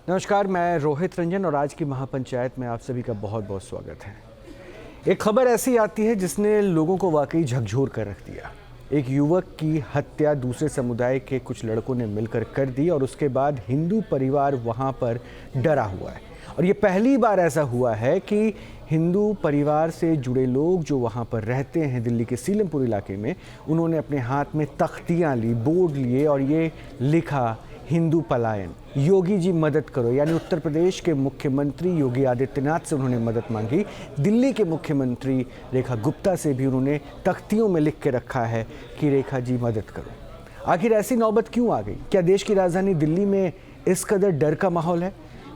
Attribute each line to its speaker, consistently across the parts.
Speaker 1: नमस्कार, मैं रोहित रंजन और आज की महापंचायत में आप सभी का बहुत बहुत स्वागत है। एक खबर ऐसी आती है जिसने लोगों को वाकई झकझोर कर रख दिया। एक युवक की हत्या दूसरे समुदाय के कुछ लड़कों ने मिलकर कर दी और उसके बाद हिंदू परिवार वहां पर डरा हुआ है। और ये पहली बार ऐसा हुआ है कि हिंदू परिवार से जुड़े लोग जो वहाँ पर रहते हैं दिल्ली के सीलमपुर इलाके में, उन्होंने अपने हाथ में तख्तियाँ ली, बोर्ड लिए और ये लिखा, हिंदू पलायन, योगी जी मदद करो। यानी उत्तर प्रदेश के मुख्यमंत्री योगी आदित्यनाथ से उन्होंने मदद मांगी। दिल्ली के मुख्यमंत्री रेखा गुप्ता से भी उन्होंने तख्तियों में लिख के रखा है कि रेखा जी मदद करो। आखिर ऐसी नौबत क्यों आ गई? क्या देश की राजधानी दिल्ली में इस कदर डर का माहौल है?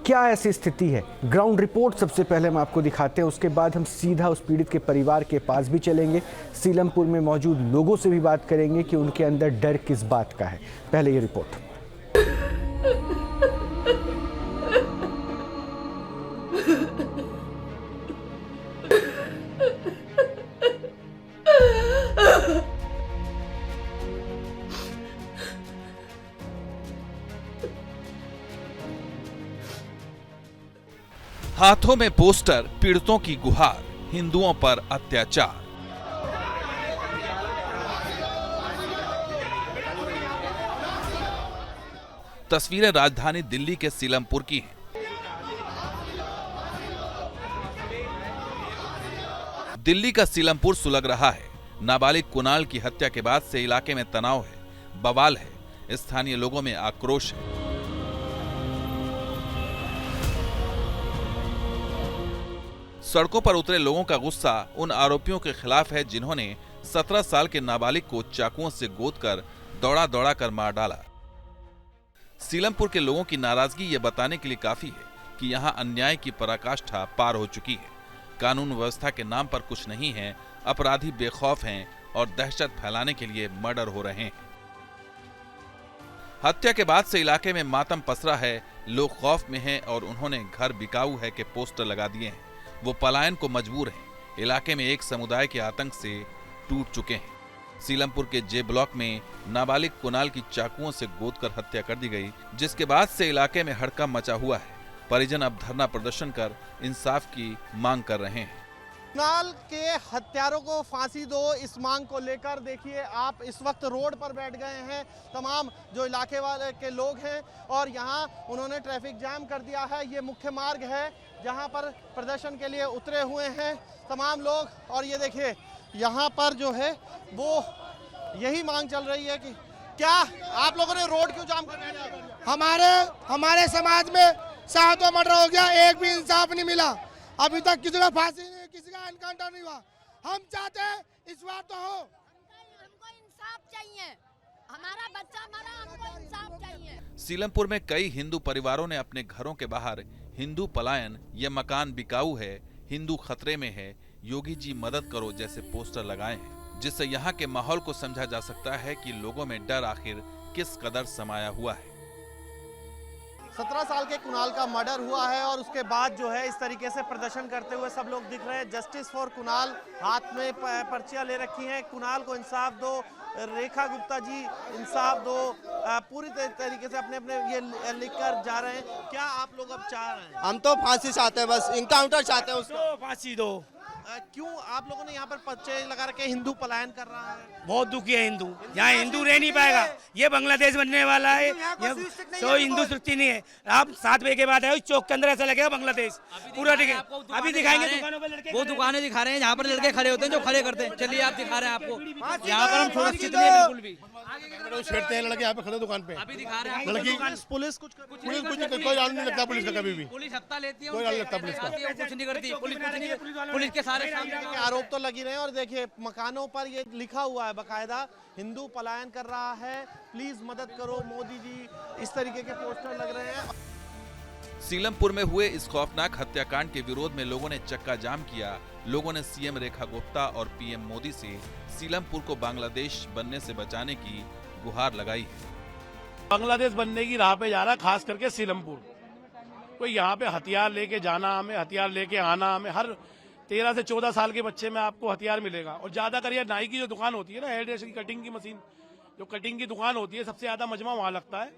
Speaker 1: क्या ऐसी स्थिति है? ग्राउंड रिपोर्ट सबसे पहले हम आपको दिखाते हैं, उसके बाद हम सीधा उस पीड़ित के परिवार के पास भी चलेंगे, सीलमपुर में मौजूद लोगों से भी बात करेंगे कि उनके अंदर डर किस बात का है। पहले ये रिपोर्ट।
Speaker 2: हाथों में पोस्टर, पीड़ितों की गुहार, हिंदुओं पर अत्याचार। तस्वीरें राजधानी दिल्ली के सीलमपुर की हैं। दिल्ली का सीलमपुर सुलग रहा है। नाबालिग कुणाल की हत्या के बाद से इलाके में तनाव है, बवाल है, स्थानीय लोगों में आक्रोश है। सड़कों पर उतरे लोगों का गुस्सा उन आरोपियों के खिलाफ है जिन्होंने 17 साल के नाबालिग को चाकुओं से गोदकर दौड़ा दौड़ा कर मार डाला। सीलमपुर के लोगों की नाराजगी ये बताने के लिए काफी है कि यहाँ अन्याय की पराकाष्ठा पार हो चुकी है। कानून व्यवस्था के नाम पर कुछ नहीं है, अपराधी बेखौफ हैं और दहशत फैलाने के लिए मर्डर हो रहे हैं। हत्या के बाद से इलाके में मातम पसरा है, लोग खौफ में हैं और उन्होंने घर बिकाऊ है के पोस्टर लगा दिए हैं। वो पलायन को मजबूर हैं। इलाके में एक समुदाय के आतंक से टूट चुके हैं। सीलमपुर के जे ब्लॉक में नाबालिग कुणाल की चाकुओं से गोदकर हत्या कर दी गई, जिसके बाद से इलाके में हड़कंप मचा हुआ है। परिजन अब धरना प्रदर्शन कर इंसाफ की मांग कर रहे हैं।
Speaker 3: कुणाल के हत्यारों को फांसी दो, इस मांग को लेकर देखिए आप इस वक्त रोड पर बैठ गए हैं तमाम जो इलाके वाले के लोग हैं और यहाँ उन्होंने ट्रैफिक जाम कर दिया है। ये मुख्य मार्ग है जहाँ पर प्रदर्शन के लिए उतरे हुए हैं तमाम लोग और ये देखिए यहाँ पर जो है वो यही मांग चल रही है कि क्या आप लोगों ने रोड क्यों जाम कर दिया?
Speaker 4: हमारे समाज में 7 मर्डर हो गया, एक भी इंसाफ नहीं मिला। अभी तक किसी का फांसी नहीं, किसी का एनकाउंटर नहीं हुआ। हम चाहते हैं इस बार तो हो।
Speaker 5: हमको इंसाफ चाहिए, हमारा बच्चा मरा, हमको इंसाफ चाहिए।
Speaker 2: सीलमपुर में कई हिंदू परिवारों ने अपने घरों के बाहर हिंदू पलायन, ये मकान बिकाऊ है, हिंदू खतरे में है, योगी जी मदद करो जैसे पोस्टर लगाए हैं, जिससे यहाँ के माहौल को समझा जा सकता है कि लोगों में डर आखिर किस कदर समाया हुआ है।
Speaker 3: 17 साल के कुणाल का मर्डर हुआ है और उसके बाद जो है इस तरीके से प्रदर्शन करते हुए सब लोग दिख रहे हैं। जस्टिस फॉर कुणाल, हाथ में पर्चियां ले रखी हैं, कुणाल को इंसाफ दो, रेखा गुप्ता जी इंसाफ दो, पूरी तरीके से अपने अपने ये लिखकर जा रहे हैं। क्या आप लोग अब चाह रहे हैं?
Speaker 4: हम तो फांसी चाहते हैं, बस इनकाउंटर चाहते हैं, उसको
Speaker 6: फांसी दो।
Speaker 3: क्यों आप लोगों ने यहाँ पर पर्चे लगा रखे, हिंदू पलायन कर रहा है?
Speaker 6: बहुत दुखी है हिंदू, यहाँ हिंदू रह नहीं पाएगा। ये बांग्लादेश बनने वाला है, तो हिंदू सृष्टि नहीं है। आप 7 बजे के बाद आए, चौक के अंदर ऐसा लगेगा बांग्लादेश पूरा। ठीक है, अभी दिखाएंगे दुकानों पे लड़के,
Speaker 7: वो दुकानें दिखा रहे हैं जहाँ पर लड़के खड़े होते हैं, जो खड़े करते हैं। चलिए आप दिखा रहे हैं, आपको यहाँ पर हम सुरक्षित नहीं है बिल्कुल भी।
Speaker 4: छेड़ते हैं लड़के यहाँ पे खड़े दुकान पे,
Speaker 7: अभी दिखा रहे हैं
Speaker 4: लड़की
Speaker 3: पुलिस कुछ
Speaker 4: कोई आनंद नहीं लगता पुलिस का, कभी भी
Speaker 7: पुलिस हफ्ता लेती है,
Speaker 4: कोई आनंद लगता पुलिस का,
Speaker 7: कुछ नहीं करती पुलिस के सारे
Speaker 3: के आरोप तो लगी रहे हैं। और देखिए मकानों पर ये लिखा हुआ है बकायदा, हिंदू पलायन कर रहा है, प्लीज मदद करो मोदी जी, इस तरीके के पोस्टर लग रहे हैं।
Speaker 2: सीलमपुर में हुए इस खौफनाक हत्याकांड के विरोध में लोगों ने चक्का जाम किया। लोगों ने सीएम रेखा गुप्ता और पीएम मोदी से सीलमपुर को बांग्लादेश बनने से बचाने की गुहार लगाई है।
Speaker 8: बांग्लादेश बनने की राह पे जा रहा है, खास करके सीलमपुर। कोई यहाँ पे हथियार लेके जाना, हमें हथियार लेके आना, हमें हर 13 से 14 साल के बच्चे में आपको हथियार मिलेगा। और ज्यादा कर नाई की जो दुकान होती है ना, हेयर ड्रेस की कटिंग की मशीन, जो कटिंग की दुकान होती है, सबसे ज्यादा मजमा वहाँ लगता है।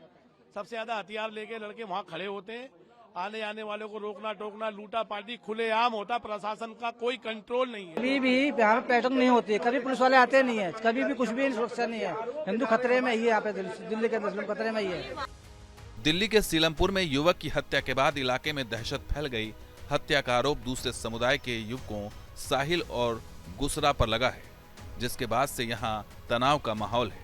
Speaker 8: सबसे ज्यादा हथियार लेके लड़के वहाँ खड़े होते हैं। आने आने वालों को रोकना टोकना, लूटा पाटी खुलेआम होता, प्रशासन का कोई कंट्रोल नहीं है।
Speaker 9: कभी भी यहाँ पे पैटर्न नहीं होती है, कभी पुलिस वाले आते नहीं है, कभी भी कुछ भी सुरक्षा नहीं है। हिंदू खतरे में ही है, यहाँ पे दिल्ली के मुस्लिम खतरे में ही है।
Speaker 2: दिल्ली के सीलमपुर में युवक की हत्या के बाद इलाके में दहशत फैल गई। हत्या का आरोप दूसरे समुदाय के युवकों साहिल और गुसरा पर लगा है, जिसके बाद से यहाँ तनाव का माहौल है।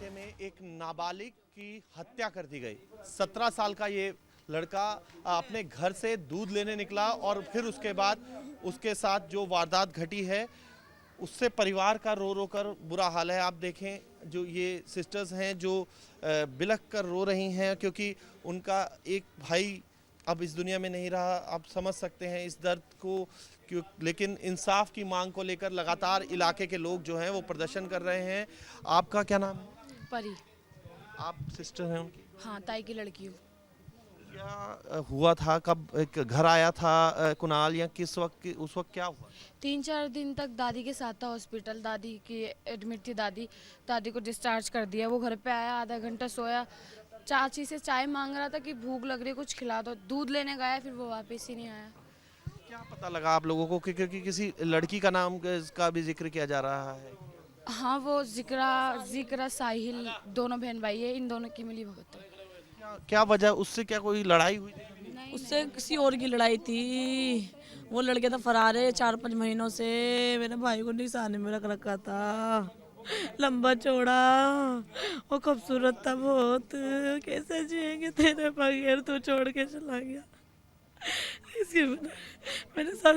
Speaker 3: में एक नाबालिग की हत्या कर दी गई। 17 साल का ये लड़का अपने घर से दूध लेने निकला और फिर उसके बाद उसके साथ जो वारदात घटी है उससे परिवार का रो रो कर बुरा हाल है। आप देखें जो ये सिस्टर्स हैं जो बिलख कर रो रही हैं क्योंकि उनका एक भाई अब इस दुनिया में नहीं रहा। आप समझ सकते हैं इस दर्द को क्यों, लेकिन इंसाफ की मांग को लेकर लगातार इलाके के लोग जो हैं वो प्रदर्शन कर रहे हैं। आपका क्या नाम है?
Speaker 10: परी।
Speaker 3: आप सिस्टर हैं उनकी?
Speaker 10: हाँ, ताई की लड़की हूँ।
Speaker 3: क्या हुआ था, कब एक घर आया था कुणाल, या किस वक्त, उस वक्त क्या हुआ?
Speaker 10: 3-4 दिन तक दादी के साथ था हॉस्पिटल। दादी की एडमिट थी। दादी को डिस्चार्ज कर दिया। वो घर पे आया, आधा घंटा सोया, चाची से चाय मांग रहा था कि भूख लग रही है कुछ खिला दो। दूध लेने गया, फिर वो वापस ही नहीं आया।
Speaker 3: क्या पता लगा आप लोगों को? क्योंकि किसी लड़की का नाम का भी जिक्र किया जा रहा है।
Speaker 10: हाँ, वो जिक्रा साहिल, दोनों बहन भाई है। इन दोनों की मिली भगत है।
Speaker 3: क्या वजह, उससे क्या कोई लड़ाई हुई थी?
Speaker 11: उससे किसी और की लड़ाई थी। वो लड़के तो फरार है 4-5 महीनों से। मेरे भाई को निशाने में रख रखा था, लंबा चौड़ा, वो खूबसूरत था बहुत। कैसे जिएंगे तेरे बगैर, तू छोड़ के चला गया। इसके मैंने सर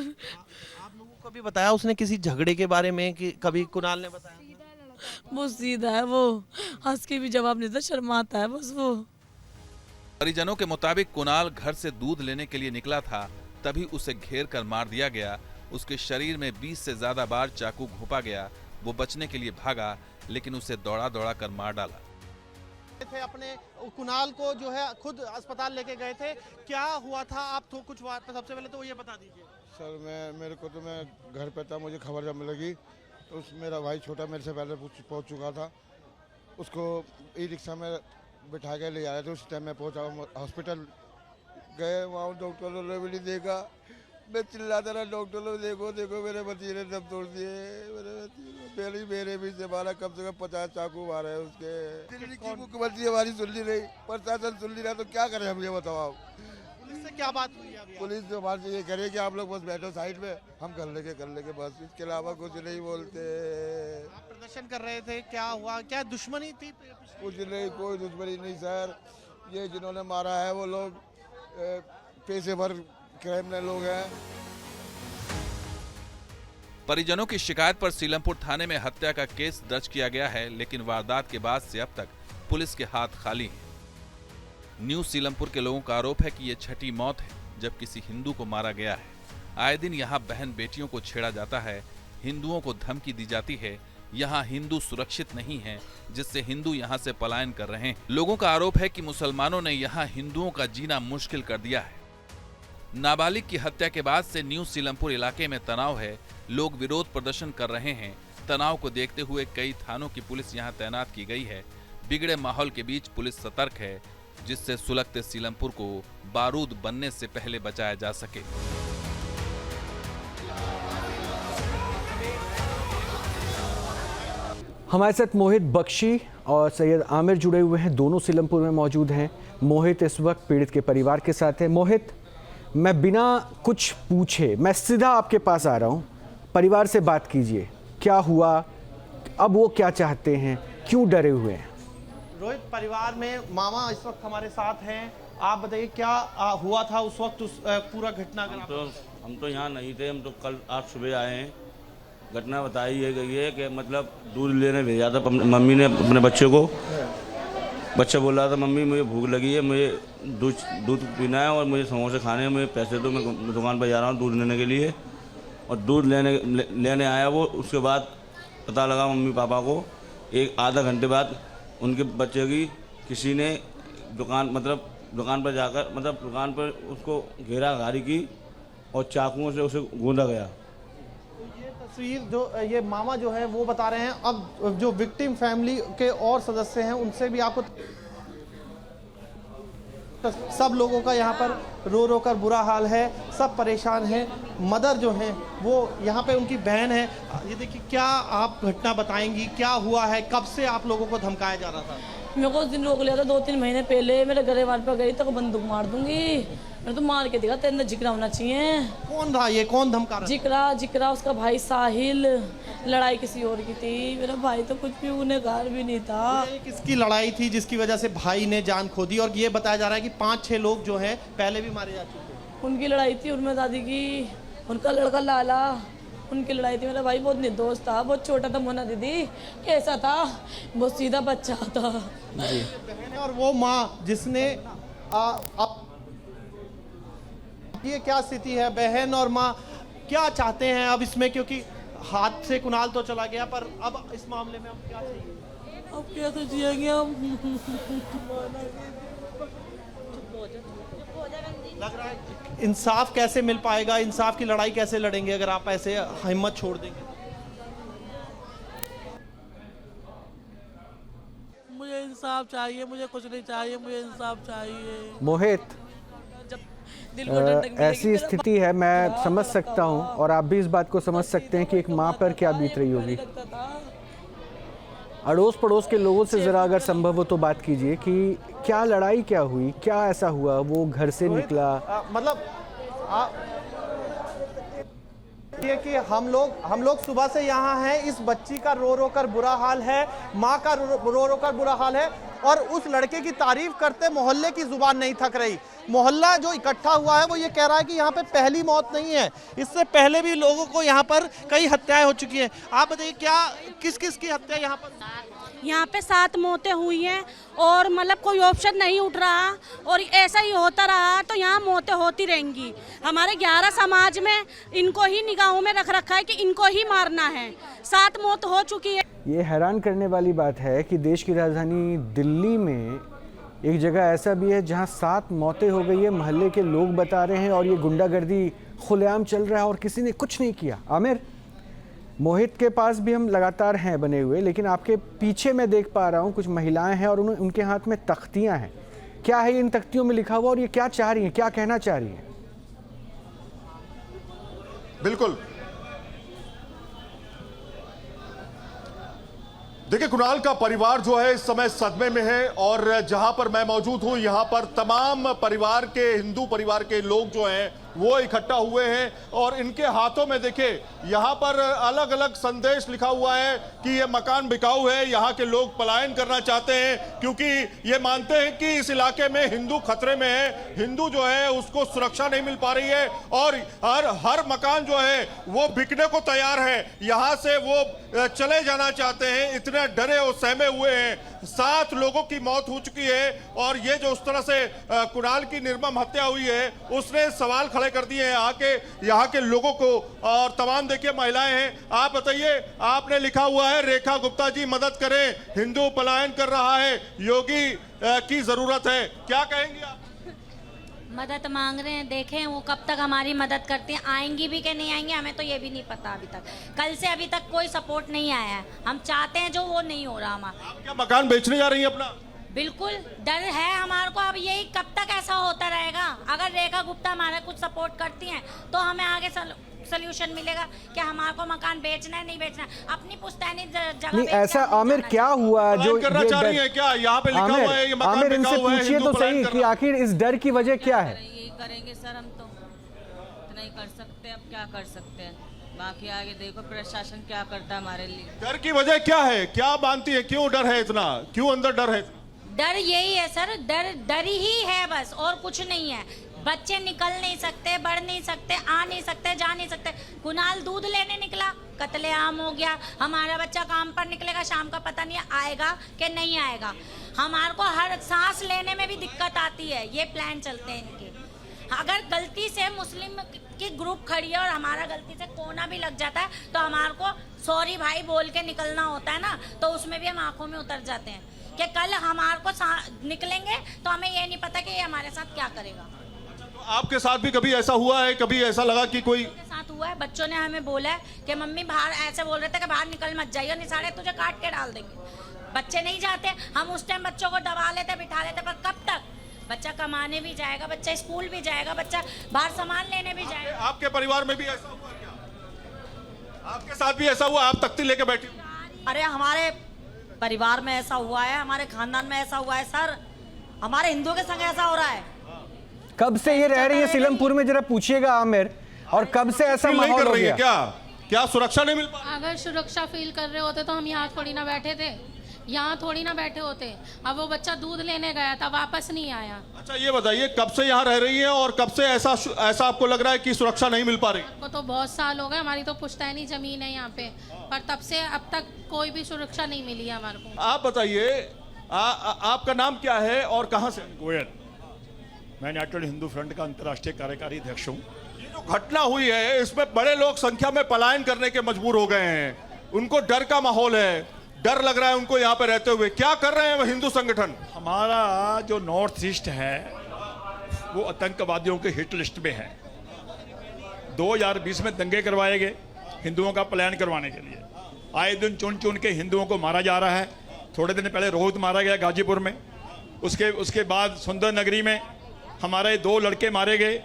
Speaker 3: आप लोगों को कभी बताया उसने किसी झगड़े के बारे में कि कभी कुणाल ने बताया?
Speaker 11: वो सीधा है, वो हंस के भी जवाब नहीं देता, शर्माता है बस वो।
Speaker 2: परिजनों के मुताबिक कुणाल घर से दूध लेने के लिए निकला था, तभी उसे घेर कर मार दिया गया। उसके शरीर में 20 से ज्यादा बार चाकू घोंपा गया। वो बचने के लिए भागा, लेकिन उसे दौड़ा दौड़ा कर मार डाला।
Speaker 3: थे अपने कुणाल को जो है खुद अस्पताल लेके गए थे। क्या हुआ था आप तो कुछ सबसे पहले तो ये बता दीजिए।
Speaker 4: सर मैं घर पे था, मुझे खबर जब लगी तो मेरा भाई छोटा मेरे से पहले पहुंच चुका था। उसको ई रिक्शा में बिठा के ले जा रहे थे। उस टाइम में पहुंचा, हॉस्पिटल गए, वहाँ डॉक्टरों ने भी नहीं देखा। मैं चिल्लाता रहा, डॉक्टरों देखो देखो, मेरे बच्चे ने दम तोड़ दिए। मेरे भी से मारा, कम से कम 50 चाकू मारे उसके। दिल्ली की मुख्यमंत्री हमारी सुन ली नहीं, प्रशासन सुन ली रहा, तो क्या करें हम, ये बताओ आप।
Speaker 3: पुलिस से क्या बात हुई अभी?
Speaker 4: पुलिस जो बात ये करे कि आप लोग बस बैठो साइड में, हम कर लेंगे बस, इसके अलावा कुछ नहीं बोलते।
Speaker 3: आप प्रदर्शन कर रहे थे, क्या हुआ? क्या दुश्मनी थी?
Speaker 4: कुछ नहीं, कोई दुश्मनी नहीं सर। ये जिन्होंने मारा है वो लोग पेशेवर क्रिमिनल लोग हैं।
Speaker 2: परिजनों की शिकायत पर सीलमपुर थाने में हत्या का केस दर्ज किया गया है, लेकिन वारदात के बाद से अब तक पुलिस के हाथ खाली हैं। न्यू सीलमपुर के लोगों का आरोप है कि यह छठी मौत है जब किसी हिंदू को मारा गया है। आए दिन यहाँ बहन बेटियों को छेड़ा जाता है, हिंदुओं को धमकी दी जाती है। यहाँ हिंदू सुरक्षित नहीं है, जिससे हिंदू यहाँ से पलायन कर रहे हैं। लोगों का आरोप है कि मुसलमानों ने यहाँ हिंदुओं का जीना मुश्किल कर दिया है। नाबालिग की हत्या के बाद से न्यू सीलमपुर इलाके में तनाव है। लोग विरोध प्रदर्शन कर रहे हैं। तनाव को देखते हुए कई थानों की पुलिस यहाँ तैनात की गई है। बिगड़े माहौल के बीच पुलिस सतर्क है, जिससे सुलगते सीलमपुर को बारूद बनने से पहले बचाया जा सके।
Speaker 1: हमारे साथ मोहित बख्शी और सैयद आमिर जुड़े हुए हैं, दोनों सीलमपुर में मौजूद हैं। मोहित इस वक्त पीड़ित के परिवार के साथ है। मोहित, मैं बिना कुछ पूछे मैं सीधा आपके पास आ रहा हूँ, परिवार से बात कीजिए, क्या हुआ, अब वो क्या चाहते हैं, क्यों डरे हुए हैं?
Speaker 3: रोहित, परिवार में मामा इस वक्त हमारे साथ हैं। आप बताइए क्या हुआ था उस वक्त, उस पूरा घटना?
Speaker 6: हम तो यहाँ नहीं थे, हम तो कल आज सुबह आए हैं। घटना बताई ये गई है कि मतलब दूध लेने भेजा था मम्मी ने अपने बच्चे को। बच्चा बोल रहा था, मम्मी मुझे भूख लगी है, मुझे दूध पीना है और मुझे समोसे खाने हैं, मुझे पैसे दो, मैं दुकान पर जा रहा हूँ दूध लेने के लिए। और दूध लेने आया वो। उसके बाद पता लगा मम्मी पापा को, एक आधा घंटे बाद उनके बच्चे की किसी ने दुकान पर जाकर दुकान पर उसको घेराघारी की और चाकुओं से उसे गूंदा गया।
Speaker 3: ये तस्वीर जो ये मामा जो है वो बता रहे हैं। अब जो विक्टिम फैमिली के और सदस्य हैं उनसे भी आपको सब लोगों का यहाँ पर रो रो कर बुरा हाल है, सब परेशान हैं। मदर जो हैं वो यहाँ पे उनकी बहन है। ये देखिए, क्या आप घटना बताएंगी, क्या हुआ है, कब से आप लोगों को धमकाया जा रहा था?
Speaker 11: मेरे को उस दिन रोक लिया था 2-3 महीने पहले। मेरे घर वाले पर गई तो बंदूक मार दूंगी। मैंने तो मार के देखा, तेरे अंदर जिक्रा होना चाहिए।
Speaker 3: कौन था ये, कौन धमका रहा?
Speaker 11: जिक्रा उसका भाई साहिल। लड़ाई किसी और की थी, मेरा भाई तो कुछ भी गुनहगार भी नहीं था।
Speaker 3: ये किसकी लड़ाई थी जिसकी वजह से भाई ने जान खो दी? और ये बताया जा रहा है कि 5-6 लोग जो हैं पहले भी मारे जा चुके हैं।
Speaker 11: उनकी लड़ाई थी उनमें दादी की, उनका लड़का लाला, उनकी लड़ाई थी। मेरा भाई बहुत निर्दोष था, बहुत छोटा था। मोना दीदी कैसा था, बहुत सीधा बच्चा था।
Speaker 3: बहन और वो माँ जिसने अब ये क्या स्थिति है? बहन और माँ क्या चाहते हैं अब इसमें? क्योंकि हाथ से कुणाल तो चला गया, पर अब इस मामले में अब क्या चाहिए?
Speaker 11: अब कैसे जिएंगे हम?
Speaker 3: लग रहा है इंसाफ कैसे मिल पाएगा? इंसाफ की लड़ाई कैसे लड़ेंगे अगर आप ऐसे हिम्मत छोड़ देंगे?
Speaker 11: मुझे इंसाफ चाहिए, मुझे कुछ नहीं चाहिए, मुझे इंसाफ चाहिए।
Speaker 1: मोहित, ऐसी स्थिति है, मैं समझ सकता हूं और आप भी इस बात को समझ सकते हैं कि एक माँ पर क्या बीत रही होगी। अड़ोस पड़ोस के लोगों से ज़रा अगर संभव हो तो बात कीजिए कि क्या लड़ाई क्या हुई, क्या ऐसा हुआ, वो घर से निकला?
Speaker 3: मतलब ये कि हम लोग सुबह से यहाँ हैं। इस बच्ची का रो रो कर बुरा हाल है, माँ का रो रो कर बुरा हाल है, और उस लड़के की तारीफ करते मोहल्ले की जुबान नहीं थक रही। मोहल्ला जो इकट्ठा हुआ है वो ये कह रहा है कि यहाँ पे पहली मौत नहीं है, इससे पहले भी लोगों को यहाँ पर कई हत्याएं हो चुकी हैं। आप बताइए, क्या किस किस की हत्या यहाँ पर?
Speaker 12: यहाँ पे 7 मौतें हुई हैं और मतलब कोई ऑप्शन नहीं उठ रहा, और ऐसा ही होता रहा तो यहाँ मौतें होती रहेंगी। हमारे 11 समाज में इनको ही निगाहों में रख रखा है कि इनको ही मारना है। 7 मौत हो चुकी है।
Speaker 1: ये हैरान करने वाली बात है कि देश की राजधानी दिल्ली में एक जगह ऐसा भी है जहां 7 मौतें हो गई है, मोहल्ले के लोग बता रहे हैं, और ये गुंडागर्दी खुलेआम चल रहा है और किसी ने कुछ नहीं किया। आमिर, मोहित के पास भी हम लगातार हैं बने हुए, लेकिन आपके पीछे मैं देख पा रहा हूँ कुछ महिलाएं हैं और उनके हाथ में तख्तियां हैं। क्या है इन तख्तियों में लिखा हुआ और ये क्या चाह रही हैं, क्या कहना चाह रही हैं?
Speaker 13: बिल्कुल, देखिए, कुणाल का परिवार जो है इस समय सदमे में है, और जहां पर मैं मौजूद हूं यहां पर तमाम परिवार के, हिंदू परिवार के लोग जो हैं वो इकट्ठा हुए हैं, और इनके हाथों में देखिए यहाँ पर अलग अलग संदेश लिखा हुआ है कि ये मकान बिकाऊ है, यहाँ के लोग पलायन करना चाहते हैं क्योंकि ये मानते हैं कि इस इलाके में हिंदू खतरे में है, हिंदू जो है उसको सुरक्षा नहीं मिल पा रही है, और हर मकान जो है वो बिकने को तैयार है, यहाँ से वो चले जाना चाहते हैं, इतने डरे और सहमे हुए हैं। 7 लोगों की मौत हो चुकी है, और ये जो उस तरह से कुणाल की निर्मम हत्या हुई है उसने सवाल खड़े कर दिए हैं यहाँ के लोगों को। और तमाम देखिए महिलाएं हैं। आप बताइए, आपने लिखा हुआ है रेखा गुप्ता जी मदद करें, हिंदू पलायन कर रहा है, योगी की जरूरत है, क्या कहेंगे आप?
Speaker 5: मदद मांग रहे हैं, देखें वो कब तक हमारी मदद करती हैं, आएंगी भी कि नहीं आएंगी हमें तो ये भी नहीं पता अभी तक। कल से अभी तक कोई सपोर्ट नहीं आया है, हम चाहते हैं जो वो नहीं हो रहा हमारा।
Speaker 13: आप क्या मकान बेचने जा रही हैं अपना?
Speaker 5: बिल्कुल डर है हमारे को, अब यही कब तक ऐसा होता रहेगा। अगर रेखा गुप्ता हमारा कुछ सपोर्ट करती हैं तो हमें आगे सोल्यूशन मिलेगा कि हमारे को मकान बेचना है नहीं बेचना है, अपनी पुश्तैनी जगह
Speaker 1: नहीं ऐसा। आमिर, क्या हुआ जो
Speaker 13: करना चाह रही है? क्या यहाँ पे लिखा हुआ है ये मकान
Speaker 1: आमिर, इनसे
Speaker 13: बिकाऊ है,
Speaker 1: पूछिए
Speaker 13: हिंदू
Speaker 1: तो
Speaker 13: पलायन
Speaker 1: सही कि आखिर इस डर की वजह क्या है?
Speaker 14: यही करेंगे सर, हम तो इतना ही कर सकते हैं, अब क्या कर सकते हैं, बाकी आगे देखो प्रशासन क्या करता है हमारे लिए।
Speaker 13: डर की वजह क्या है, क्या मानती है, क्यों डर है इतना, क्यों अंदर डर है?
Speaker 5: डर यही है सर, डर ही है बस, और कुछ नहीं है। बच्चे निकल नहीं सकते, बढ़ नहीं सकते, आ नहीं सकते, जा नहीं सकते। कुणाल दूध लेने निकला, कत्लेआम हो गया। हमारा बच्चा काम पर निकलेगा, शाम का पता नहीं आएगा कि नहीं आएगा। हमारे को हर सांस लेने में भी दिक्कत आती है। ये प्लान चलते हैं इनके। अगर गलती से मुस्लिम की ग्रुप खड़ी है और हमारा गलती से कोना भी लग जाता है तो हमारे को सॉरी भाई बोल के निकलना होता है ना, तो उसमें भी हम आंखों में उतर जाते हैं कि कल हमारे को निकलेंगे तो हमें ये नहीं पता कि ये हमारे साथ क्या करेगा।
Speaker 13: आपके साथ भी कभी ऐसा हुआ है, कभी ऐसा लगा कि कोई
Speaker 5: के साथ हुआ है? बच्चों ने हमें बोला है कि मम्मी बाहर, ऐसे बोल रहे थे कि बाहर निकल मत जाइए, निसारे तुझे काट के डाल देंगे। बच्चे नहीं जाते, हम उस टाइम बच्चों को दबा लेते, बिठा लेते, पर कब तक बच्चा कमाने भी जाएगा, बच्चा स्कूल भी जाएगा, बच्चा बाहर सामान लेने भी जाएगा।
Speaker 13: आपके परिवार में भी ऐसा हुआ क्या? आपके साथ भी ऐसा हुआ? आप तख्ती लेके बैठी?
Speaker 15: अरे हमारे परिवार में ऐसा हुआ है, हमारे खानदान में ऐसा हुआ है सर, हमारे हिंदुओं के संग ऐसा हो रहा है।
Speaker 1: कब से ये रह रही है सीलमपुर में, जरा पूछिएगा आमिर, और कब से ऐसा माहौल हो गया?
Speaker 13: क्या सुरक्षा नहीं मिल पा रही?
Speaker 10: अगर सुरक्षा फील कर रहे होते तो हम यहाँ थोड़ी ना बैठे थे, यहाँ थोड़ी ना बैठे होते। अब वो बच्चा दूध लेने गया था, वापस नहीं आया।
Speaker 13: अच्छा ये बताइए, कब से यहाँ रह रही है और कब से ऐसा आपको लग रहा है कि सुरक्षा नहीं मिल पा रही?
Speaker 10: वो तो बहुत साल हो गए, हमारी तो पुश्तैनी जमीन है यहाँ पे, पर तब से अब तक कोई भी सुरक्षा नहीं मिली है हमारे को।
Speaker 13: आप बताइए, आपका नाम क्या है और कहाँ से?
Speaker 16: गोयल, मैं नेशनल हिंदू फ्रंट का अंतर्राष्ट्रीय कार्यकारी अध्यक्ष हूँ।
Speaker 13: ये जो घटना हुई है इसमें बड़े लोग संख्या में पलायन करने के मजबूर हो गए हैं, उनको डर का माहौल है, डर लग रहा है उनको यहाँ पे रहते हुए। क्या कर रहे हैं वो हिंदू संगठन?
Speaker 16: हमारा जो नॉर्थ ईस्ट है वो आतंकवादियों के हिट लिस्ट में है। 2020 में दंगे करवाए गए हिंदुओं का पलायन करवाने के लिए। आए दिन चुन चुन के हिंदुओं को मारा जा रहा है। थोड़े दिन पहले रोहित मारा गया गाजीपुर में, उसके बाद सुंदर नगरी में हमारे 2 लड़के मारे गए,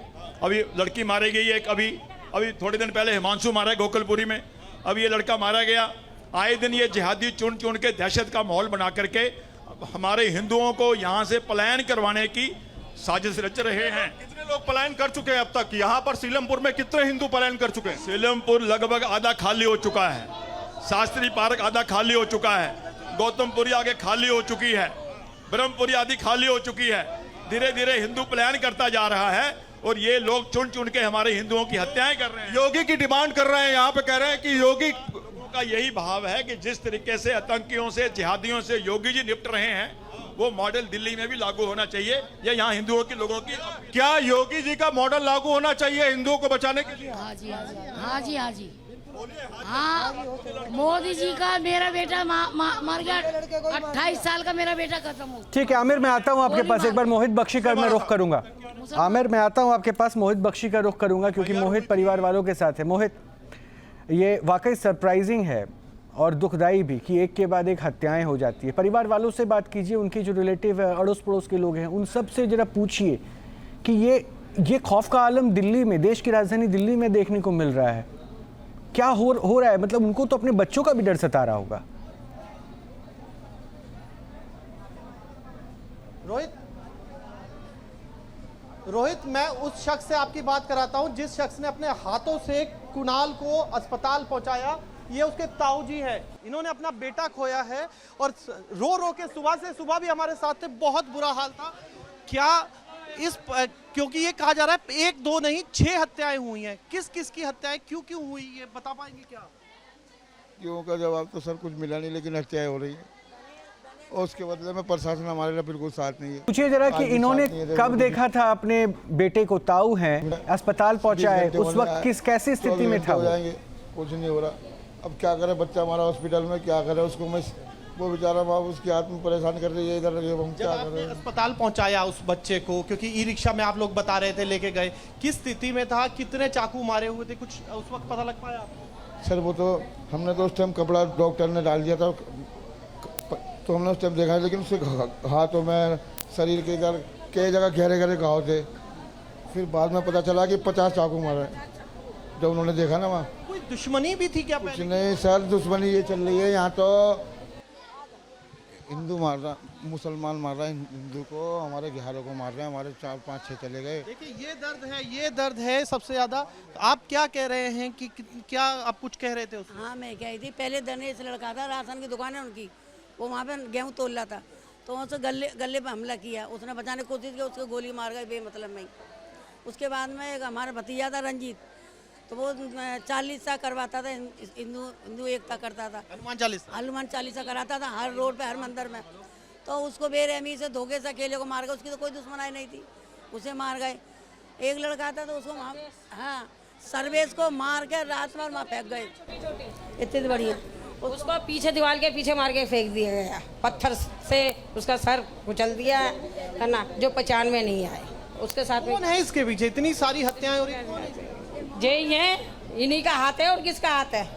Speaker 16: अभी लड़की मारी गई एक, अभी थोड़े दिन पहले हिमांशु मारा है गोकुलपुरी में, अब ये लड़का मारा गया। आए दिन ये जिहादी चुन चुन के दहशत का माहौल बना करके हमारे हिंदुओं को यहाँ से पलायन करवाने की साजिश रच रहे हैं।
Speaker 13: कितने लोग पलायन कर चुके हैं अब तक? यहाँ पर सीलमपुर में कितने हिंदू पलायन कर चुके हैं?
Speaker 16: सीलमपुर लगभग आधा खाली हो चुका है, शास्त्री पार्क आधा खाली हो चुका है, गौतमपुरी आगे खाली हो चुकी है, ब्रह्मपुरी आदि खाली हो चुकी है। धीरे धीरे हिंदू पलायन करता जा रहा है और ये लोग चुन चुन के हमारे हिंदुओं की हत्याएं कर रहे हैं।
Speaker 13: योगी की डिमांड कर रहे हैं, यहाँ पे कह रहे हैं कि योगी
Speaker 16: का यही भाव है कि जिस तरीके से आतंकियों से, जिहादियों से योगी जी निपट रहे हैं वो मॉडल दिल्ली में भी लागू होना चाहिए। ये यहाँ हिंदुओं के लोगों की,
Speaker 13: क्या योगी जी का मॉडल लागू होना चाहिए हिंदुओं को बचाने के लिए?
Speaker 10: हाँ जी, हाँ जी, हाँ जी, हाँ। मोदी जी का मेरा बेटा मर गया, 28 साल का मेरा बेटा खत्म हो।
Speaker 1: ठीक है आमिर, मैं आता हूँ आपके पास, एक बार मोहित बख्शी का मैं रुख करूंगा। आमिर, मैं आता हूँ आपके पास, मोहित बख्शी का रुख करूंगा क्योंकि मोहित परिवार वालों के साथ है। मोहित, ये वाकई सरप्राइजिंग है और दुखदाई भी कि एक के बाद एक हत्याएं हो जाती है। परिवार वालों से बात कीजिए, उनकी जो रिलेटिव है, अड़ोस पड़ोस के लोग हैं, उन सब से जरा पूछिए कि ये खौफ का आलम दिल्ली में, देश की राजधानी दिल्ली में देखने को मिल रहा है। क्या हो रहा है? मतलब उनको तो अपने बच्चों का भी डर सता रहा होगा।
Speaker 3: रोहित, मैं उस शख्स से आपकी बात कराता हूं जिस शख्स ने अपने हाथों से कुणाल को अस्पताल पहुंचाया। ये उसके ताऊजी है, इन्होंने अपना बेटा खोया है और रो रो के सुबह से सुबह भी हमारे साथ थे, बहुत बुरा हाल था। क्या क्योंकि ये कहा जा रहा है 1 2 नहीं 6 हत्याएं हुई हैं, किस किस की हत्याएं क्यों हुई, ये बता पाएंगे क्या?
Speaker 4: क्यों का जवाब तो सर कुछ मिला नहीं, लेकिन हत्याएं हो रही है और उसके बदले में प्रशासन हमारे लिए बिल्कुल साथ नहीं है।
Speaker 1: पूछिए जरा कि इन्होंने कब देखा था अपने बेटे को? ताऊ हैं, अस्पताल पहुंचा है, उस वक्त कैसी स्थिति में था?
Speaker 4: कुछ नहीं हो रहा, अब क्या करे, बच्चा हमारा हॉस्पिटल में, क्या करे उसको, मैं वो बेचारा बाप उसकी हाथ में परेशान कर रही है इधर। हम क्या करें?
Speaker 3: अस्पताल पहुंचाया उस बच्चे को, क्योंकि ई रिक्शा में आप लोग बता रहे थे लेके गए, किस स्थिति में था, कितने चाकू मारे हुए थे, कुछ उस वक्त पता लग पाया?
Speaker 4: सर वो तो हमने तो उस टाइम कपड़ा डॉक्टर ने डाल दिया था तो हमने उस टाइम देखा, लेकिन उसके हाथों में, शरीर के इधर कई जगह गहरे गहरे घाव थे। फिर बाद में पता चला कि 50 चाकू मारे जब उन्होंने देखा ना वहाँ।
Speaker 3: कोई दुश्मनी भी थी क्या?
Speaker 4: कुछ नहीं सर, दुश्मनी ये चल रही है यहाँ तो हिंदू मार रहा, मुसलमान मार रहा है हिंदू को, हमारे बिहारों को मार रहे हैं, हमारे 4 5 6 चले गए।
Speaker 3: देखिए ये दर्द है सबसे ज्यादा। आप क्या कह रहे हैं कि क्या आप कुछ कह रहे थे उसमें?
Speaker 17: हाँ मैं कह रही थी, पहले दनेश लड़का था, राशन की दुकान है उनकी, वो वहाँ पे गेहूँ तोल रहा था तो उसे गले पे हमला किया, उसने बचाने की कोशिश की, उसको गोली मार गए बेमतलब में। उसके बाद में एक हमारा भतीजा था रंजीत, तो वो 40 करवाता था, हिंदू एकता करता था, हनुमान 40 कराता था हर रोड पे, हर मंदिर में। तो उसको बेरहमी से धोखे से अकेले को मार गए, उसकी तो कोई दुश्मनाई नहीं थी, उसे मार गए। एक लड़का था तो उसको हाँ सर्वेश को मार के रात में वहाँ फेंक गए, इतनी बढ़िया।
Speaker 15: उसको पीछे दीवार के पीछे मार के फेंक दिया गया, पत्थर से उसका सर कुचल दिया है ना, जो 95 नहीं आए। उसके साथ
Speaker 3: कौन है इसके पीछे? इतनी सारी हत्याएं हो रही हैं,
Speaker 15: यही है, इन्हीं का हाथ है और किसका हाथ है?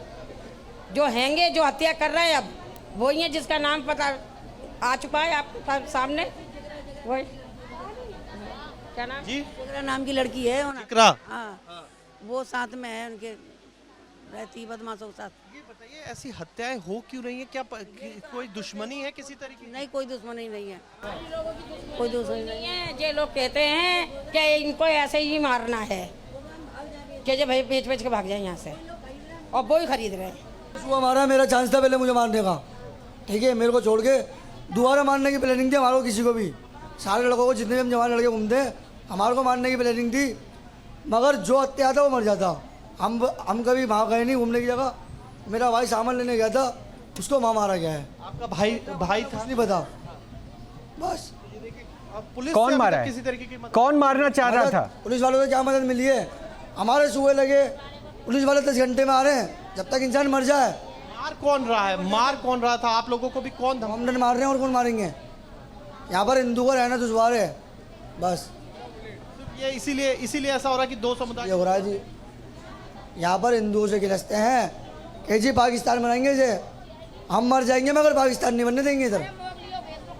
Speaker 15: जो हैंगे, जो हत्या कर रहे हैं अब वही है, जिसका नाम पता आ चुका है आपके सामने, वही।
Speaker 17: क्या नाम
Speaker 3: जी?
Speaker 17: इकरा नाम की लड़की है
Speaker 3: इकरा?
Speaker 17: हाँ, वो साथ में है उनके, रहती बदमाशों के साथ।
Speaker 3: ये बताइए ऐसी हत्याएं हो क्यों रही है? क्या कोई दुश्मनी है किसी तरीके की?
Speaker 17: नहीं, कोई दुश्मनी नहीं है, कोई दुश्मनी नहीं है।
Speaker 15: ये लोग कहते हैं कि इनको ऐसे ही मारना है कि जो भाई बेच के भाग जाए यहाँ से, और वो ही खरीद रहे हैं।
Speaker 18: वो हमारा मेरा चांस था पहले मुझे मारने का, ठीक है, मेरे को छोड़ के दोबारा मारने की प्लानिंग थी हमारे को, किसी को भी, सारे लड़कों को, जितने भी हम जवान लड़के घूमते हैं, हमारे को मारने की प्लानिंग थी, मगर जो हत्या था वो मर जाता। हम कभी वहाँ गए नहीं घूमने की जगह, मेरा भाई सामान लेने गया था, उसको वहाँ मारा गया है।
Speaker 3: आपका भाई था?
Speaker 18: नहीं पता, बस।
Speaker 3: पुलिस
Speaker 1: कौन
Speaker 3: से अभी
Speaker 1: मारा
Speaker 3: तक
Speaker 1: है?
Speaker 3: किसी तरीके की
Speaker 1: कौन मारना चाह रहा था?
Speaker 18: पुलिस वालों से क्या मदद मिली है? हमारे सुबह लगे, पुलिस वाले 10 घंटे में आ रहे हैं, जब तक इंसान मर जाए।
Speaker 3: मार कौन रहा है? मार कौन रहा था? आप लोगों को भी कौन
Speaker 18: हम मार रहे हैं, और कौन मारेंगे? यहाँ पर हिंदू को रहना दुश्वार है, बस।
Speaker 3: ये इसीलिए ऐसा हो रहा है कि दो समुदाय
Speaker 18: ये हो रहा है जी, यहाँ पर हिंदुओं से गिरजते हैं कि जी पाकिस्तान बनाएंगे, जे हम मर जाएंगे मगर पाकिस्तान नहीं बनने देंगे इधर।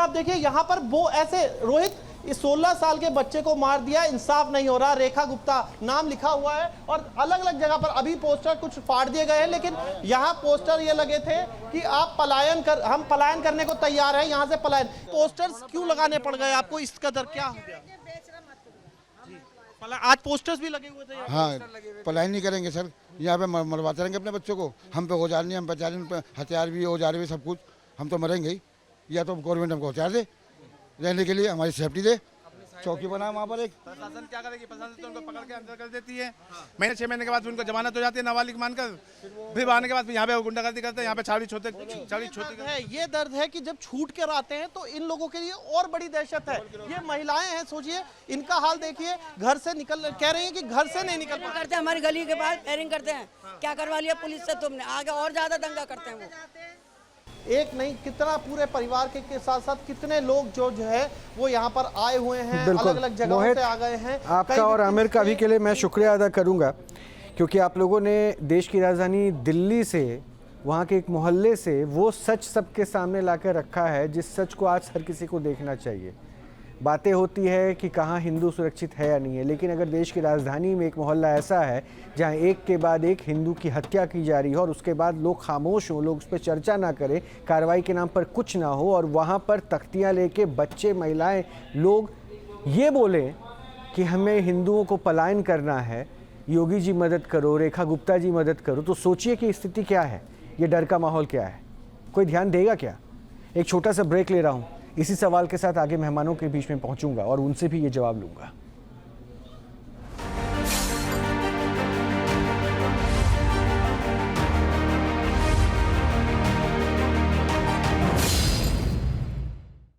Speaker 3: आप देखिए यहाँ पर वो ऐसे रोहित, इस 16 साल के बच्चे को मार दिया, इंसाफ नहीं हो रहा। रेखा गुप्ता नाम लिखा हुआ है और अलग अलग जगह पर अभी पोस्टर कुछ फाड़ दिए गए हैं, लेकिन यहाँ पोस्टर ये लगे थे कि आप हम पलायन करने को तैयार हैं, यहाँ से पलायन। पोस्टर्स क्यों लगाने पड़ गए आपको? इस कदर क्या हो गया? आज पोस्टर्स भी लगे हुए थे।
Speaker 4: हाँ, पलायन नहीं करेंगे सर, यहाँ पे मरवाते रहेंगे अपने बच्चों को। हम पे औजार नहीं, हम पे हथियार भी, औजार भी, सब कुछ। हम तो मरेंगे ही, या तो गवर्नमेंट हमको औजार दे रहने के लिए, हमारी सेफ्टी दे, चौकी बना वहाँ पर एक।
Speaker 8: प्रशासन क्या करेगी? प्रशासन तो उनको पकड़ के अंदर कर देती है, महीने 6 महीने के बाद उनको जमानत हो जाती है नाबालिग मानकर, फिर आने के बाद यहाँ पे गुंडागर्दी करते हैं, यहाँ पे छाड़ी छोटे
Speaker 3: है। ये दर्द है कि जब छूट कर आते हैं तो इन लोगों के लिए और बड़ी दहशत है। ये महिलाएं हैं, सोचिए इनका हाल देखिए, घर से निकल, कह रही है कि घर से नहीं निकल
Speaker 17: करते हैं, हमारी गली के बाहर फायरिंग करते हैं। क्या करवा लिया पुलिस से तुमने? आगे और ज्यादा दंगा करते हैं वो।
Speaker 3: एक नहीं, कितना पूरे परिवार के साथ साथ कितने लोग जो है वो यहाँ पर आए हुए हैं, अलग अलग जगहों से आ गए हैं।
Speaker 1: आपका और आमिर का भी के लिए मैं शुक्रिया अदा करूंगा, क्योंकि आप लोगों ने देश की राजधानी दिल्ली से, वहाँ के एक मोहल्ले से वो सच सबके सामने लाकर रखा है, जिस सच को आज हर किसी को देखना चाहिए। बातें होती है कि कहाँ हिंदू सुरक्षित है या नहीं है, लेकिन अगर देश की राजधानी में एक मोहल्ला ऐसा है जहाँ एक के बाद एक हिंदू की हत्या की जा रही है और उसके बाद लोग खामोश हों, लोग उस पर चर्चा ना करें, कार्रवाई के नाम पर कुछ ना हो, और वहाँ पर तख्तियाँ लेके बच्चे, महिलाएं, लोग ये बोलें कि हमें हिंदुओं को पलायन करना है, योगी जी मदद करो, रेखा गुप्ता जी मदद करो, तो सोचिए कि स्थिति क्या है, ये डर का माहौल क्या है। कोई ध्यान देगा क्या? एक छोटा सा ब्रेक ले रहा हूँ, इसी सवाल के साथ आगे मेहमानों के बीच में पहुंचूंगा और उनसे भी ये जवाब लूंगा।